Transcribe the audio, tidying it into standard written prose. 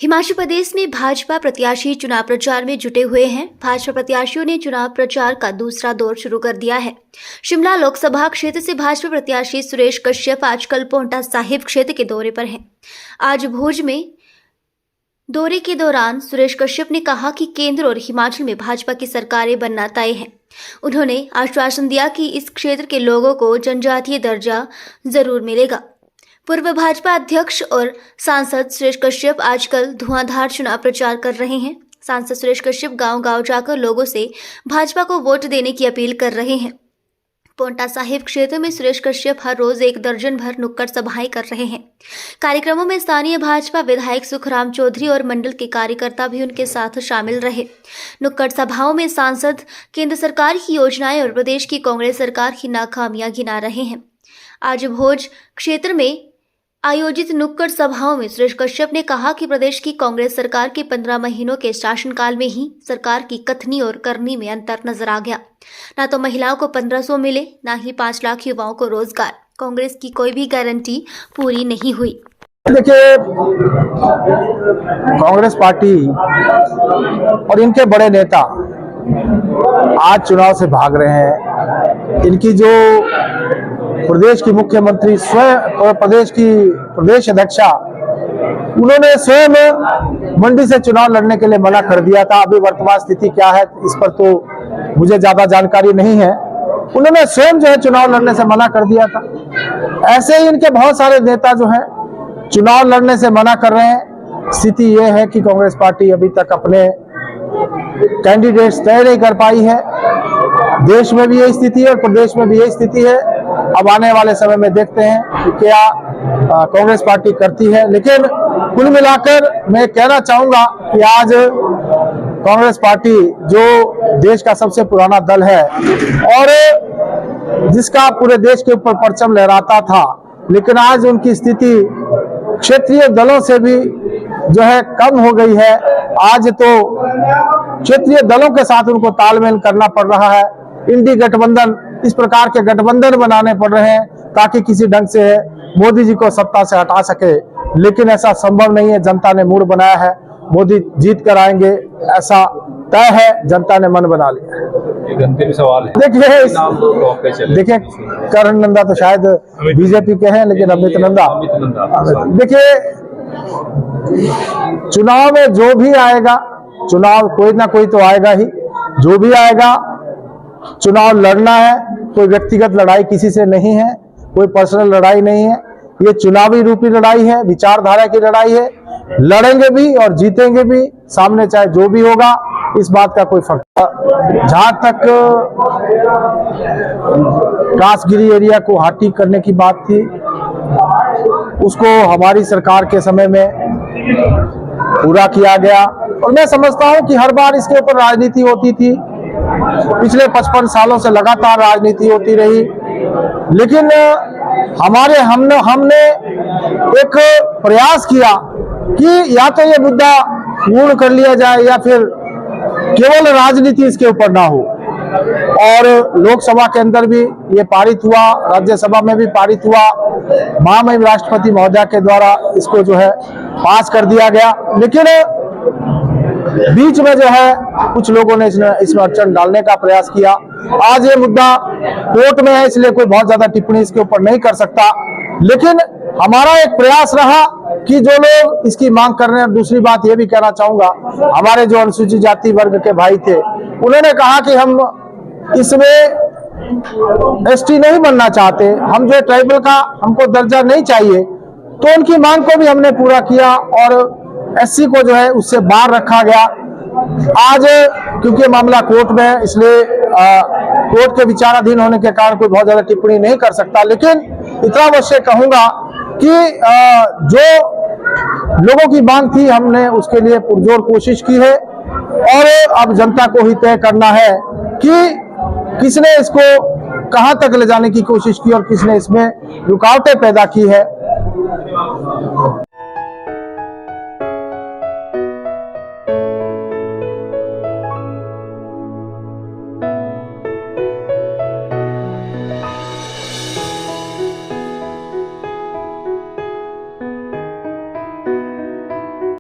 हिमाचल प्रदेश में भाजपा प्रत्याशी चुनाव प्रचार में जुटे हुए हैं। भाजपा प्रत्याशियों ने चुनाव प्रचार का दूसरा दौर शुरू कर दिया है। शिमला लोकसभा क्षेत्र से भाजपा प्रत्याशी सुरेश कश्यप आजकल पांवटा साहिब क्षेत्र के दौरे पर हैं। आज भुज में दौरे के दौरान सुरेश कश्यप ने कहा कि केंद्र और हिमाचल में भाजपा की सरकारें बनना तय है। उन्होंने आश्वासन दिया कि इस क्षेत्र के लोगों को जनजातीय दर्जा जरूर मिलेगा। पूर्व भाजपा अध्यक्ष और सांसद सुरेश कश्यप आजकल धुआंधार चुनाव प्रचार कर रहे हैं। सांसद सुरेश कश्यप गांव-गांव जाकर लोगों से भाजपा को वोट देने की अपील कर रहे हैं। पांवटा साहिब क्षेत्र में सुरेश कश्यप हर रोज 1 दर्जन भर नुक्कड़ सभाएं कर रहे हैं। कार्यक्रमों में स्थानीय भाजपा विधायक सुखराम चौधरी और मंडल के कार्यकर्ता भी उनके साथ शामिल रहे। नुक्कड़ सभाओं में सांसद केंद्र सरकार की योजनाएं और प्रदेश की कांग्रेस सरकार की नाकामियां गिना रहे हैं। आज भोज क्षेत्र में आयोजित नुक्कड़ सभाओं में सुरेश कश्यप ने कहा कि प्रदेश की कांग्रेस सरकार के 15 महीनों के शासनकाल में ही सरकार की कथनी और करनी में अंतर नजर आ गया। ना तो महिलाओं को 1500 मिले, ना ही 5 लाख युवाओं को रोजगार। कांग्रेस की कोई भी गारंटी पूरी नहीं हुई। देखिए, कांग्रेस पार्टी और इनके बड़े नेता आज चुनाव से भाग रहे हैं। इनकी जो प्रदेश की मुख्यमंत्री स्वयं और प्रदेश अध्यक्षा, उन्होंने स्वयं मंडी से चुनाव लड़ने के लिए मना कर दिया था। अभी वर्तमान स्थिति क्या है इस पर तो मुझे ज्यादा जानकारी नहीं है। उन्होंने स्वयं जो है चुनाव लड़ने से मना कर दिया था। ऐसे ही इनके बहुत सारे नेता जो हैं चुनाव लड़ने से मना कर रहे हैं। स्थिति यह है कि कांग्रेस पार्टी अभी तक अपने कैंडिडेट्स तय नहीं कर पाई है। देश में भी यही स्थिति है और प्रदेश में भी यही स्थिति है। अब आने वाले समय में देखते हैं कि क्या कांग्रेस पार्टी करती है। लेकिन कुल मिलाकर मैं कहना चाहूंगा कि आज कांग्रेस पार्टी जो देश का सबसे पुराना दल है और जिसका पूरे देश के ऊपर परचम लहराता था, लेकिन आज उनकी स्थिति क्षेत्रीय दलों से भी जो है कम हो गई है। आज तो क्षेत्रीय दलों के साथ उनको तालमेल करना पड़ रहा है। इंडी गठबंधन, इस प्रकार के गठबंधन बनाने पड़ रहे हैं ताकि किसी ढंग से मोदी जी को सत्ता से हटा सके। लेकिन ऐसा संभव नहीं है। जनता ने मूड बनाया है, मोदी जीत कर आएंगे, ऐसा तय है। जनता ने मन बना लिया है। एक अंतिम सवाल है। देखिए करण नंदा तो शायद बीजेपी के हैं, लेकिन अमित नंदा, देखिए चुनाव में जो भी आएगा, चुनाव कोई ना कोई तो आएगा ही, जो भी आएगा चुनाव लड़ना है। कोई व्यक्तिगत लड़ाई किसी से नहीं है, कोई पर्सनल लड़ाई नहीं है। ये चुनावी रूपी लड़ाई है, विचारधारा की लड़ाई है। लड़ेंगे भी और जीतेंगे भी, सामने चाहे जो भी होगा, इस बात का कोई फर्क। जहां तक कासगिरी एरिया को हाटी करने की बात थी, उसको हमारी सरकार के समय में पूरा किया गया और मैं समझता हूं कि हर बार इसके ऊपर राजनीति होती थी। पिछले 55 सालों से लगातार राजनीति होती रही। लेकिन हमने एक प्रयास किया कि या तो ये मुद्दा पूर्ण कर लिया जाए या फिर केवल राजनीति इसके ऊपर ना हो। और लोकसभा के अंदर भी ये पारित हुआ, राज्यसभा में भी पारित हुआ। महामहिम राष्ट्रपति महोदया के द्वारा इसको जो है पास कर दिया गया। लेकिन बीच में जो है कुछ लोगों ने इसमें अड़चन डालने का प्रयास किया। आज ये मुद्दा कोर्ट में है, इसलिए कोई बहुत ज्यादा टिप्पणी इसके ऊपर नहीं कर सकता। लेकिन हमारा एक प्रयास रहा कि जो लोग इसकी मांग कर रहे हैं। दूसरी बात ये भी कहना चाहूंगा, हमारे जो अनुसूचित जाति वर्ग के भाई थे, उन्होंने कहा कि हम इसमें एसटी नहीं बनना चाहते, हम जो ट्राइबल का हमको दर्जा नहीं चाहिए। तो उनकी मांग को भी हमने पूरा किया और एससी को जो है उससे बाहर रखा गया। आज क्योंकि मामला कोर्ट में है, इसलिए कोर्ट के विचाराधीन होने के कारण कोई बहुत ज्यादा टिप्पणी नहीं कर सकता। लेकिन इतना अवश्य कहूंगा कि जो लोगों की मांग थी, हमने उसके लिए पुरजोर कोशिश की है और अब जनता को ही तय करना है कि किसने इसको कहां तक ले जाने की कोशिश की और किसने इसमें रुकावटें पैदा की है।